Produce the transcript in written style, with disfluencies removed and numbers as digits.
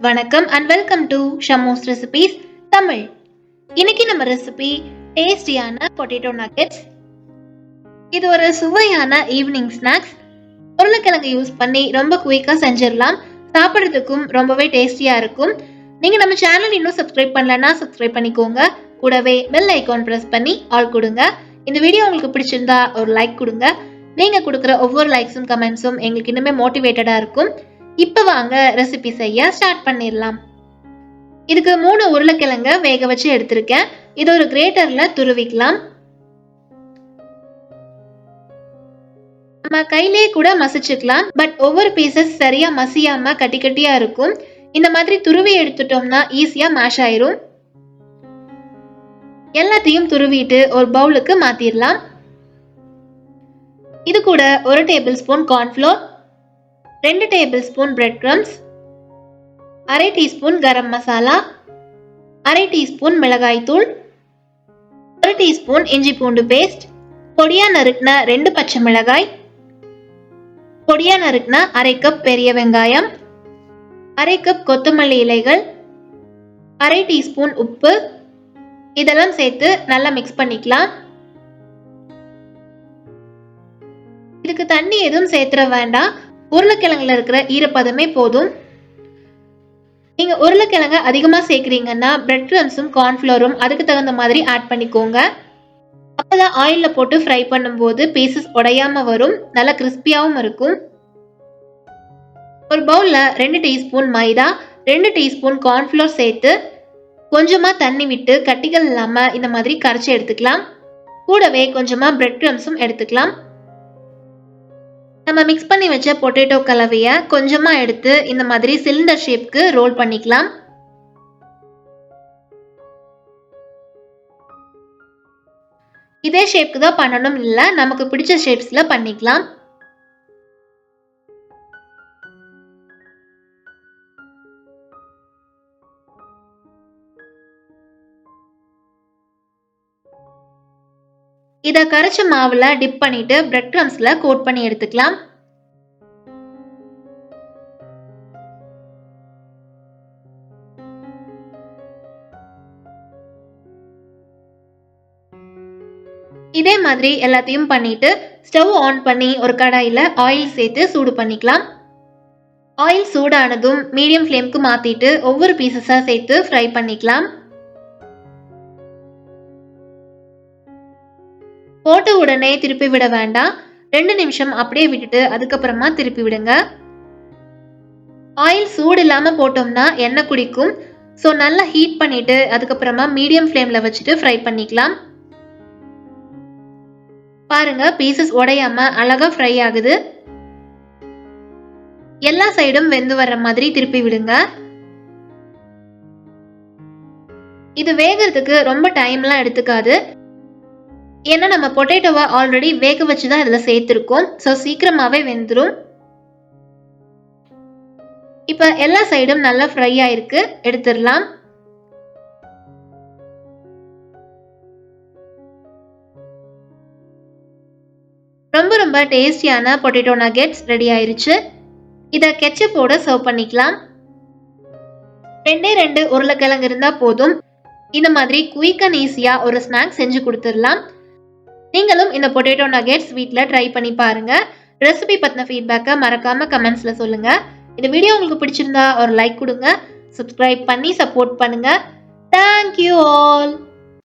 வணக்கம் and welcome to Shamos recipes Tamil. இன்னைக்கு நம்ம ரெசிபி டேஸ்டியான பொட்டேட்டோ நக்கெட்ஸ். இது ஒரு சுவையான ஈவினிங் ஸ்நாக்ஸ். உருளைக்கிழங்கு யூஸ் பண்ணி ரொம்ப குயிக்கா செஞ்சிடலாம். சாப்பிட்றதுக்கும் ரொம்பவே டேஸ்டியா இருக்கும். நீங்க நம்ம சேனல் இன்னும் சப்ஸ்கிரைப் பண்ணலன்னா சப்ஸ்கிரைப் பண்ணிக்கோங்க. கூடவே பெல் ஐகான் பிரஸ் பண்ணி ஆல் கொடுங்க. இந்த வீடியோ உங்களுக்கு பிடிச்சிருந்தா ஒரு லைக் கொடுங்க. நீங்க கொடுக்குற ஒவ்வொரு லைக்ஸும் கமெண்ட்ஸும் எங்களுக்கு இன்னுமே மோட்டிவேட்டடா இருக்கும். இப்ப வாங்க ரெசிபி செய்ய ஸ்டார்ட் பண்ணிடலாம். இதுக்கு 3 உருளைக்கிழங்க வேக வச்சு எடுத்திருக்கேன். இது ஒரு கிரேட்டர்ல துருவிக்கலாம். நம்ம கையிலே கூட மசிச்சுக்கலாம். பட் ஒவ்வொரு பீசஸ் சரியா மசியாம கட்டி கட்டியா இருக்கும். இந்த மாதிரி துருவி எடுத்துட்டோம்னா ஈஸியா மேஷ் ஆயிரும். எல்லாத்தையும் துருவிட்டு ஒரு பவுலுக்கு மாத்திரலாம். இது கூட 1 tablespoon cornflour, 2 tablespoon bread crumbs, 1/2 teaspoon garam masala, 1/2 டீஸ்பூன் மிளகாய் தூள், 1 டீஸ்பூன் இஞ்சி பூண்டு பேஸ்ட், பொடியா நறுக்கின 2 பச்சை மிளகாய், பொடியா நறுக்கின 1/2 கப் பெரிய வெங்காயம், 1/2 கப் கொத்தமல்லி இலைகள், 1/2 டீஸ்பூன் உப்பு, இதெல்லாம் சேர்த்து நல்லா மிக்ஸ் பண்ணிக்கலாம். இதுக்கு தண்ணி எதுவும் சேர்த்துற வேண்டாம். உருளைக்கிழங்குல இருக்கிற ஈரப்பதமே போதும். நீங்க உருளைக்கிழங்கு அதிகமா சேர்க்கிறீங்கன்னா பிரெட் கிரம்ஸும் கார்ன்ஃப்ளோரும் அதுக்கு தகுந்த மாதிரி ஆட் பண்ணிக்கோங்க. அப்பதான் ஆயில்ல போட்டு ஃப்ரை பண்ணும்போது பீசஸ் உடையாம வரும், நல்லா கிறிஸ்பியாவும் இருக்கும். ஒரு பவுல்ல 2 டீஸ்பூன் மைதா, 2 டீஸ்பூன் கார்ன்ஃப்ளோர் சேர்த்து கொஞ்சமா தண்ணி விட்டு கட்டிகள் இல்லாம இந்த மாதிரி கரைச்சி எடுத்துக்கலாம். கூடவே கொஞ்சமா பிரெட் கிரம்ஸும் எடுத்துக்கலாம். நம்ம மிக்ஸ் பண்ணி வச்ச பொட்டேட்டோ கலவையை கொஞ்சமா எடுத்து இந்த மாதிரி சிலிண்டர் ஷேப்க்கு ரோல் பண்ணிக்கலாம். இதே ஷேப்க்கு தான் பண்ணணும் இல்ல, நமக்கு பிடிச்ச ஷேப்ஸ்ல பண்ணிக்கலாம். இத கரைச்ச மாவுல டிப் பண்ணிட்டு பிரெட் கிரம்ஸ்ல கோட் பண்ணி எடுத்துக்கலாம். இதே மாதிரி எல்லாத்தையும் பண்ணிட்டு ஸ்டவ் ஆன் பண்ணி ஒரு கடாயில ஆயில் சேர்த்து சூடு பண்ணிக்கலாம். ஆயில் சூடானதும் மீடியம் ஃப்ளேம்க்கு மாத்திட்டு ஒவ்வொரு பீசஸா சேர்த்து ஃப்ரை பண்ணிக்கலாம். போட்ட உடனே திருப்பி விட வேண்டாம். 2 நிமிஷம் அப்படியே விட்டுட்டு அதுக்கப்புறமா திருப்பி விடுங்க. ஆயில் சூடு இல்லாம போட்டோம்னா எண்ணெய் குடிக்கும். ஸோ நல்லா ஹீட் பண்ணிட்டு அதுக்கப்புறமா மீடியம் ஃப்ளேம்ல வச்சுட்டு ஃப்ரை பண்ணிக்கலாம். பாருங்க, பீசஸ் உடையாம அழகா ஃப்ரை ஆகுது. எல்லா சைடும் வெந்து வர்ற மாதிரி திருப்பி விடுங்க. இது வேகிறதுக்கு ரொம்ப டைம்லாம் எடுத்துக்காது. ஏன்னா நம்ம பொட்டேட்டோவை ஆல்ரெடி வேக வச்சுதான் இதுல சேர்த்திருக்கோம். ஸோ சீக்கிரமாவே வெந்துடும். இப்ப எல்லா சைடும் நல்லா ஃப்ரை ஆயிருக்கு, எடுத்துடலாம். ரொம்ப ரொம்ப டேஸ்டியான பொட்டேட்டோ நக்கெட்ஸ் ரெடி ஆயிருச்சு. இத கெச்சப்போட சர்வ் பண்ணிக்கலாம். 2 உருளைக்கிழங்கு இருந்தா போதும். இந்த மாதிரி குயிக் அண்ட் ஈஸியா ஒரு ஸ்நாக்ஸ் செஞ்சு கொடுத்துடலாம். நீங்களும் இந்த பொட்டேட்டோ நக்கெட்ஸ் வீட்ல ட்ரை பண்ணி பாருங்க. ரெசிபி பத்தின ஃபீட்பேக்கை மறக்காம கமெண்ட்ஸ்ல சொல்லுங்க. இந்த வீடியோ உங்களுக்கு பிடிச்சிருந்தா ஒரு லைக் கொடுங்க. சப்ஸ்கிரைப் பண்ணி சப்போர்ட் பண்ணுங்க. Thank you all.